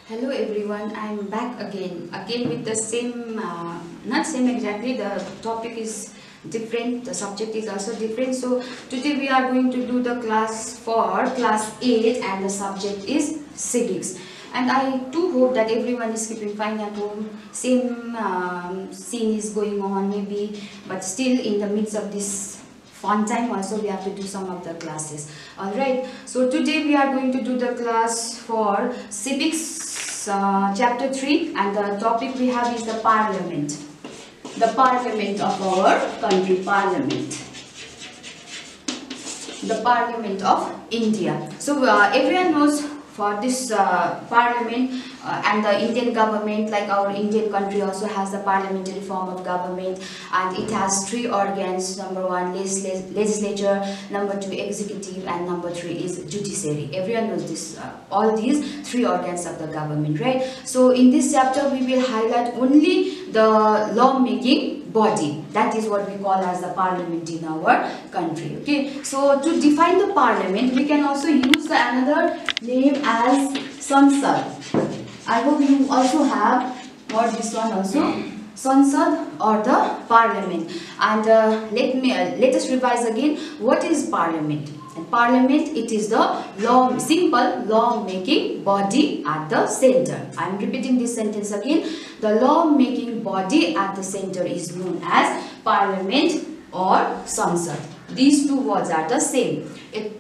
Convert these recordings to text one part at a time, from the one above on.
Hello everyone, I'm back again with the same, not same exactly, the topic is different, the subject is also different. So today we are going to do the class for class 8 and the subject is Civics. And I do hope that everyone is keeping fine at home, same scene is going on maybe, but still in the midst of this fun time also we have to do some of the classes. Alright, so today we are going to do the class for Civics chapter 3 and the topic we have is the parliament. The parliament of our country, parliament. The parliament of India. So everyone knows for this parliament and the Indian government, like our Indian country also has the parliamentary form of government, and it has 3 organs. Number 1 legislature, number 2 executive, and number 3 is judiciary. Everyone knows this, all these 3 organs of the government, right? So in this chapter we will highlight only the law-making body. That is what we call as the parliament in our country. Okay, so to define the parliament we can also use the another name as Sansad. I hope you also have heard this one also, Sansad or the parliament. And let us revise again. What is parliament? And parliament, it is the simple law-making body at the center. I am repeating this sentence again. The law-making body at the center is known as parliament or Sansad. These two words are the same.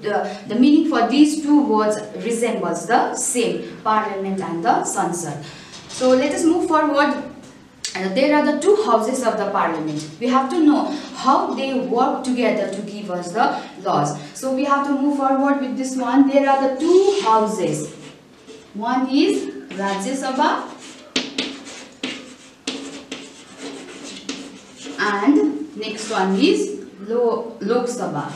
The meaning for these two words resembles the same, parliament and the Sansad. So let us move forward. There are the 2 houses of the parliament. We have to know how they work together to give us the laws. So we have to move forward with this one. There are the 2 houses. One is Rajya Sabha and next one is Lok Sabha.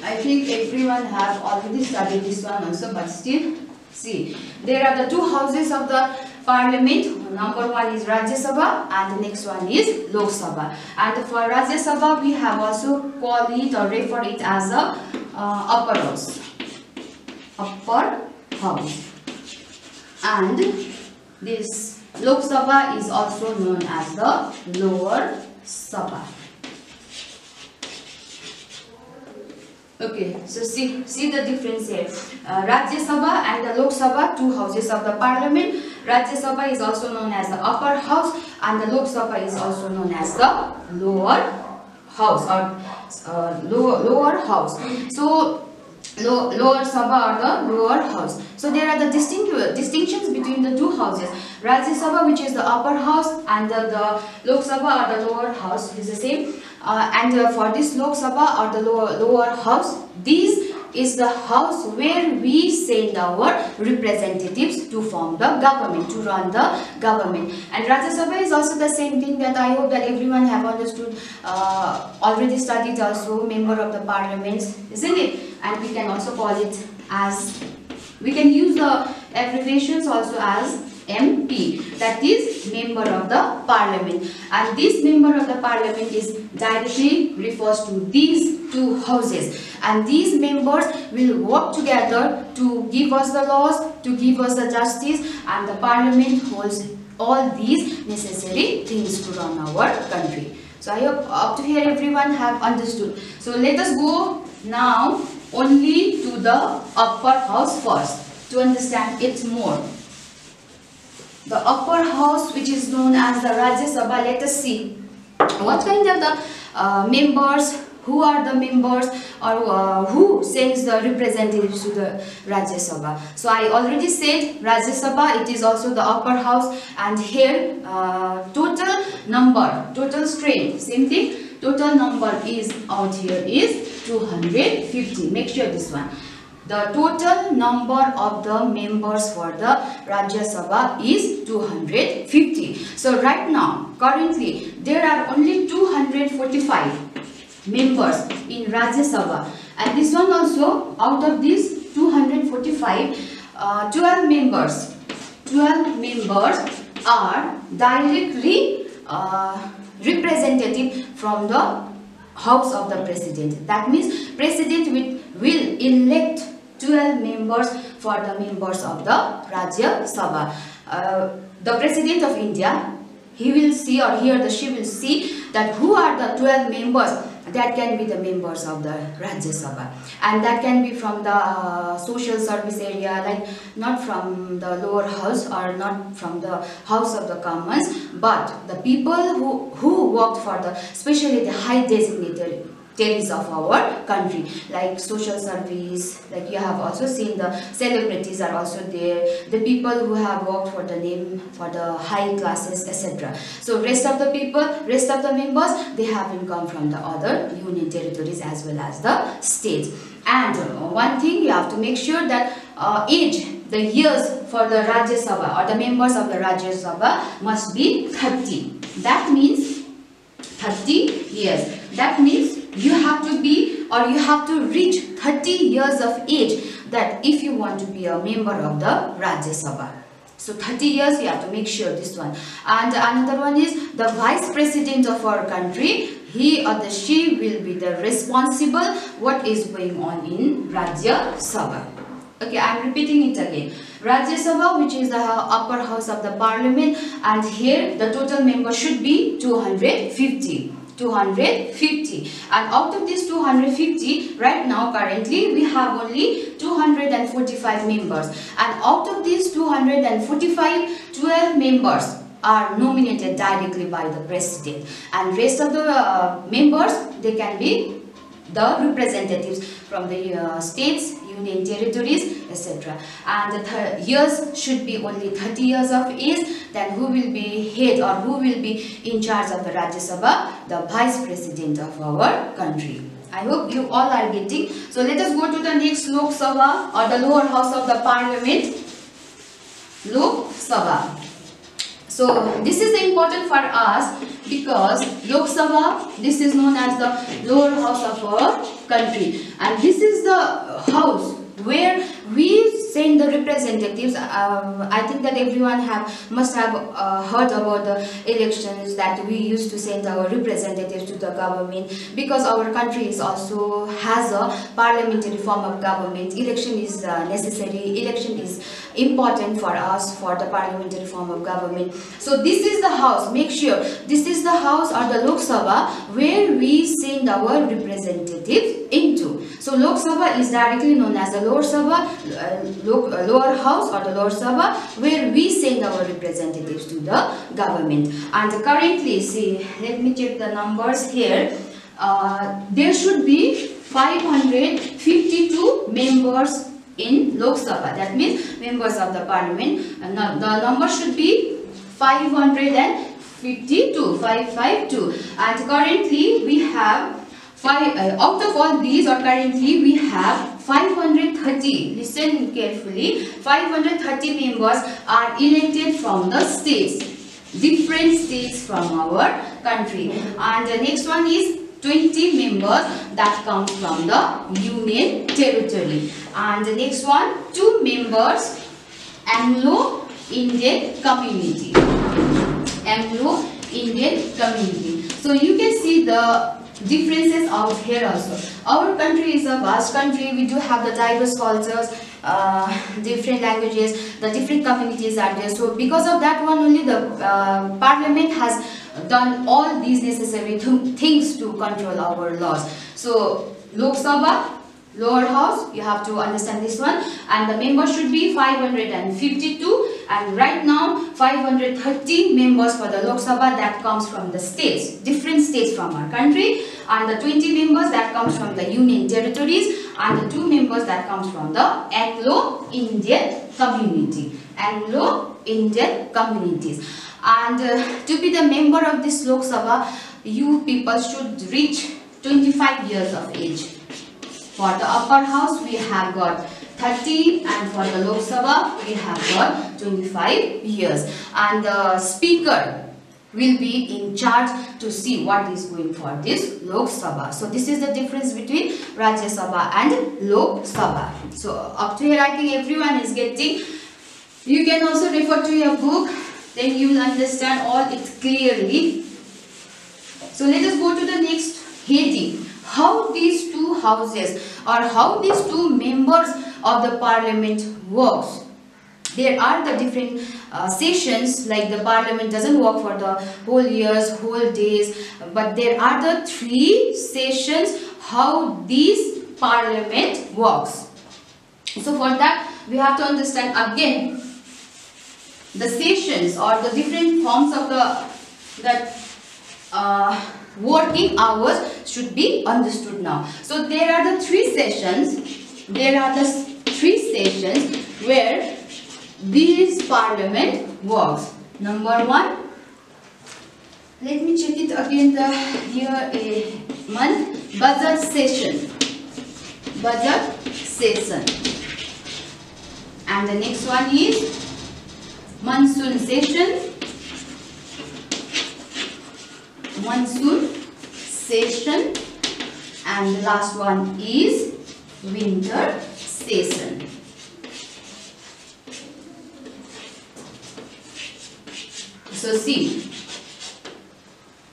I think everyone have already studied this one also, but still see, there are the 2 houses of the parliament. Number 1 is Rajya Sabha and the next one is Lok Sabha. And for Rajya Sabha we have also called it or refer it as a upper house. Upper house. And this Lok Sabha is also known as the lower Sabha. Okay, so see the difference here. Rajya Sabha and the Lok Sabha, 2 houses of the parliament. Rajya Sabha is also known as the upper house and the Lok Sabha is also known as the lower house or lower house. So lower Sabha or the lower house. So there are the distinctions between the 2 houses. Rajya Sabha, which is the upper house, and the Lok Sabha or the lower house is the same. For this Lok Sabha or the lower house, this is the house where we send our representatives to form the government, to run the government. And Rajya Sabha is also the same thing that I hope that everyone have understood, already studied also, member of the parliament, isn't it? And we can also call it as, we can use the abbreviations also as MP, that is member of the parliament. And this member of the parliament is directly refers to these 2 houses, and these members will work together to give us the laws, to give us the justice, and the parliament holds all these necessary things to run our country. So I hope up to here everyone have understood. So let us go now only to the upper house first to understand it more. The upper house, which is known as the Rajya Sabha, let us see what kind of the members, who are the members, or who sends the representatives to the Rajya Sabha. So I already said Rajya Sabha, it is also the upper house, and here total number, total strength, same thing, total number is out here is 250. Make sure this one. The total number of the members for the Rajya Sabha is 250. So right now, currently, there are only 245 members in Rajya Sabha. And this one also, out of these 245, 12 members are directly representative from the house of the president. That means president will elect 12 members for the members of the Rajya Sabha. The President of India, he will see, or he or she will see that who are the 12 members that can be the members of the Rajya Sabha, and that can be from the social service area, like not from the lower house or not from the House of the Commons, but the people who worked for the, especially the high designated of our country, like social service, like you have also seen the celebrities are also there, the people who have worked for the name, for the high classes, etc. So rest of the people, rest of the members, they have income from the other union territories as well as the states. And one thing you have to make sure that age, the years for the Rajya Sabha or the members of the Rajya Sabha must be 30. That means 30 years. That means you have to be, or you have to reach 30 years of age, that if you want to be a member of the Rajya Sabha. So 30 years you have to make sure this one. And another one is the Vice President of our country. He or she will be the responsible what is going on in Rajya Sabha. Okay, I am repeating it again. Rajya Sabha, which is the upper house of the parliament, and here the total members should be 250. 250, and out of this 250, right now currently we have only 245 members, and out of these 245, 12 members are nominated directly by the president, and rest of the members, they can be the representatives from the states, union territories, etc. And the years should be only 30 years of age. Then who will be head or who will be in charge of the Rajya Sabha? The Vice President of our country. I hope you all are getting. So let us go to the next Lok Sabha, or the lower house of the parliament. Lok Sabha. So this is important for us because Lok Sabha, this is known as the lower house of our country, and this is the house where we send the representatives. I think that everyone must have heard about the elections, that we used to send our representatives to the government, because our country is also has a parliamentary form of government. Election is necessary, election is important for us for the parliamentary form of government. So this is the house, make sure this is the house or the Lok Sabha where we send our representatives into. So Lok Sabha is directly known as the lower Sabha, lower house or the Lok Sabha, where we send our representatives to the government. And currently, see, let me check the numbers here. There should be 552 members in Lok Sabha. That means members of the parliament. The number should be 552, 552. And currently we have out of all these, or currently we have 530, listen carefully, 530 members are elected from the states, different states from our country. And the next one is 20 members that come from the union territory. And the next one, 2 members Anglo-Indian community. Anglo-Indian community. So you can see the differences out here also. Our country is a vast country. We do have the diverse cultures, different languages, the different communities are there. So because of that one only, the parliament has done all these necessary things to control our laws. So Lok Sabha, lower house, you have to understand this one, and the members should be 552, and right now 530 members for the Lok Sabha that comes from the states, different states from our country, and the 20 members that comes from the union territories, and the 2 members that comes from the Anglo-Indian community, Anglo-Indian communities. And to be the member of this Lok Sabha, you people should reach 25 years of age. For the upper house, we have got 30, and for the Lok Sabha, we have got 25 years. And the speaker will be in charge to see what is going for this Lok Sabha. So this is the difference between Rajya Sabha and Lok Sabha. So up to here, I think everyone is getting. You can also refer to your book, then you will understand all it clearly. So let us go to the next heading. How these two houses, or how these 2 members of the parliament works. There are the different sessions, like the parliament doesn't work for the whole years, whole days, but there are the 3 sessions how this parliament works. So for that we have to understand again the sessions or the different forms of working hours should be understood now. So there are the 3 sessions. There are the 3 sessions where this parliament works. Number 1, let me check it again, the year a month, budget session. Budget session. And the next one is monsoon session. Monsoon session. And the last one is winter session. So see,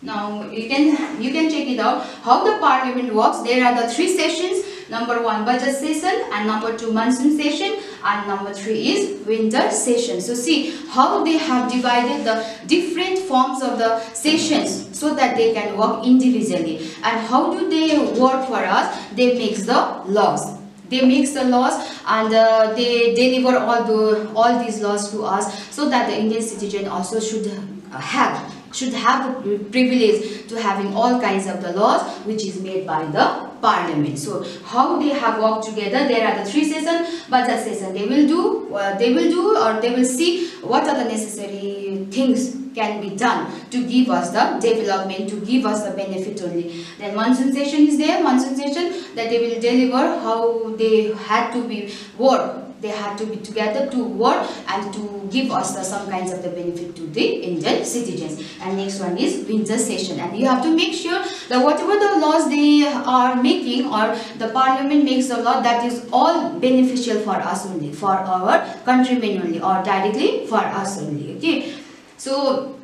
now you can check it out how the parliament works. There are the 3 sessions. Number 1 budget session, and number 2 monsoon session, and number 3 is winter session. So see how they have divided the different forms of the sessions so that they can work individually. And how do they work for us? They make the laws. They make the laws, and they deliver all these laws to us, so that the Indian citizen also should have the privilege to having all kinds of the laws which is made by the parliament. So how they have worked together? There are the 3 sessions. Budget session, they will do or they will see what are the necessary things can be done to give us the development, to give us the benefit only. Then monsoon session is there. Monsoon session, that they will deliver how they had to be work. They had to be together to work and to give us some kinds of the benefit to the Indian citizens. And next one is winter session. And you have to make sure that whatever the laws they are making, or the parliament makes a law, that is all beneficial for us only, for our countrymen only, or directly for us only. Okay. So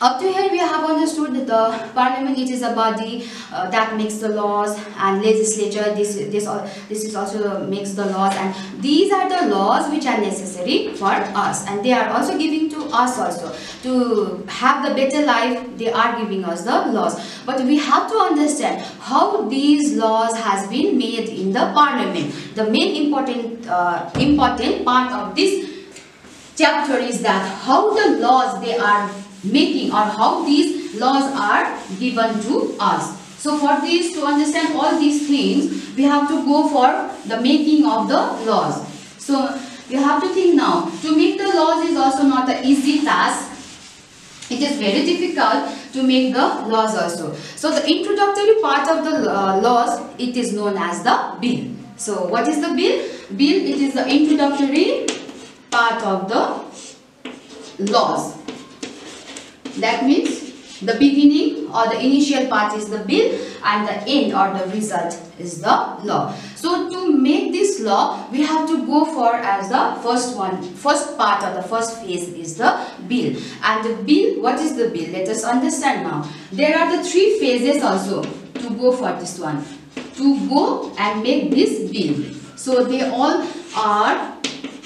up to here we have understood that the parliament, it is a body that makes the laws, and legislature, this is also makes the laws, and these are the laws which are necessary for us, and they are also giving to us also to have the better life. They are giving us the laws, but we have to understand how these laws has been made in the parliament. The main important part of this chapter is that how the laws they are making, or how these laws are given to us. So for this, to understand all these things, we have to go for the making of the laws. So you have to think now, to make the laws is also not an easy task. It is very difficult to make the laws also. So the introductory part of the laws, it is known as the bill. So what is the bill? Bill, it is the introductory part of the laws. That means the beginning or the initial part is the bill, and the end or the result is the law. So to make this law, we have to go for as the first part or the first phase is the bill. And the bill, what is the bill? Let us understand now. There are the 3 phases also to go for this one, to go and make this bill. So they all are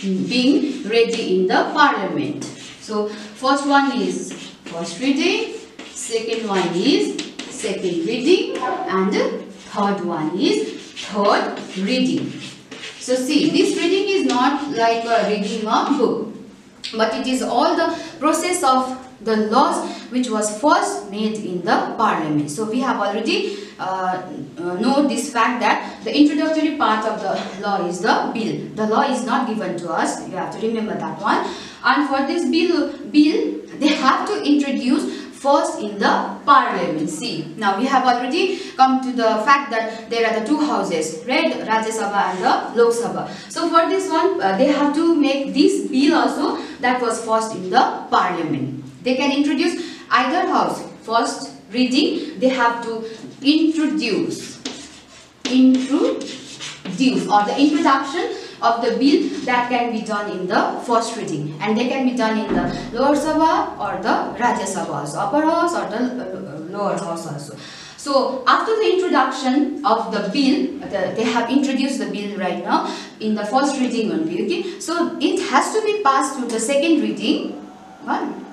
being ready in the parliament. So first one is first reading, second one is second reading, and the third one is third reading. So see, this reading is not like reading a book, but it is all the process of the laws which was first made in the parliament. So we have already know this fact that the introductory part of the law is the bill. The law is not given to us, you have to remember that one. And for this bill they have to introduce first in the parliament. See, now we have already come to the fact that there are the 2 houses, right? Rajya Sabha and the Lok Sabha. So for this one, they have to make this bill also that was first in the parliament. They can introduce either house. First reading, they have to introduce or the introduction of the bill that can be done in the first reading, and they can be done in the lower Sabha or the Rajya Sabha also, upper house or the lower house also. So after the introduction of the bill, they have introduced the bill right now, in the first reading only. Okay, so it has to be passed to the second reading. One.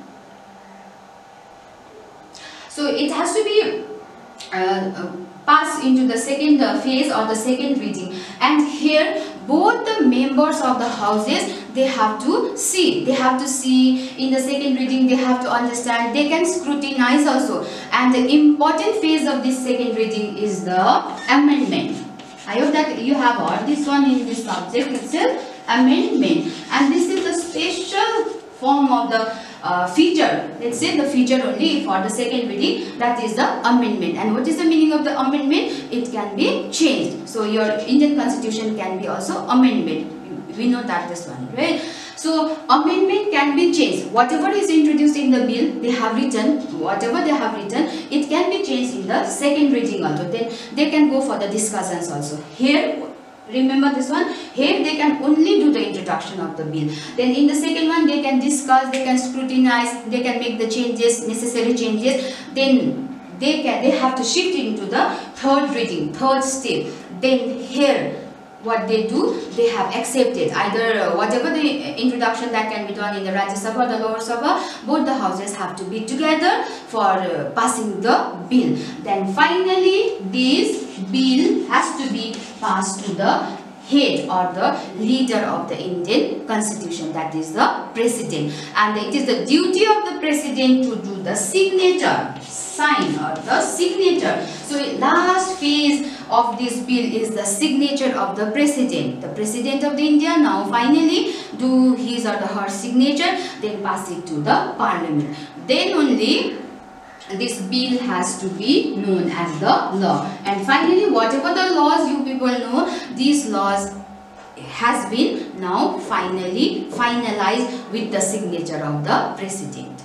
So it has to be passed into the second phase or the second reading, and here both the members of the houses, they have to see in the second reading, they have to understand, they can scrutinize also. And the important phase of this second reading is the amendment. I hope that you have heard this one in this subject itself, amendment. And this is the special form of the feature, let's say the feature only for the second reading, that is the amendment. And what is the meaning of the amendment? It can be changed. So your Indian constitution can be also amendment. We know that this one, right? So amendment can be changed. Whatever is introduced in the bill, they have written, whatever they have written, it can be changed in the second reading also. Then they can go for the discussions also. Here, remember this one, here they can only do the introduction of the bill. Then in the second one, they can discuss, they can scrutinize, they can make the changes, necessary changes. Then they have to shift into the third reading, third step. Then here, what they do, they have accepted either whatever the introduction that can be done in the Rajya Sabha or the Lok Sabha, both the houses have to be together for passing the bill. Then finally, this bill has to be passed to the head or the leader of the Indian constitution, that is the president. And it is the duty of the president to do the signature, sign or the signature. So last phase of this bill is the signature of the president. The president of the India now finally do his or her signature, then pass it to the parliament. Then only this bill has to be known as the law. And finally, whatever the laws you people know, these laws has been now finally finalized with the signature of the president.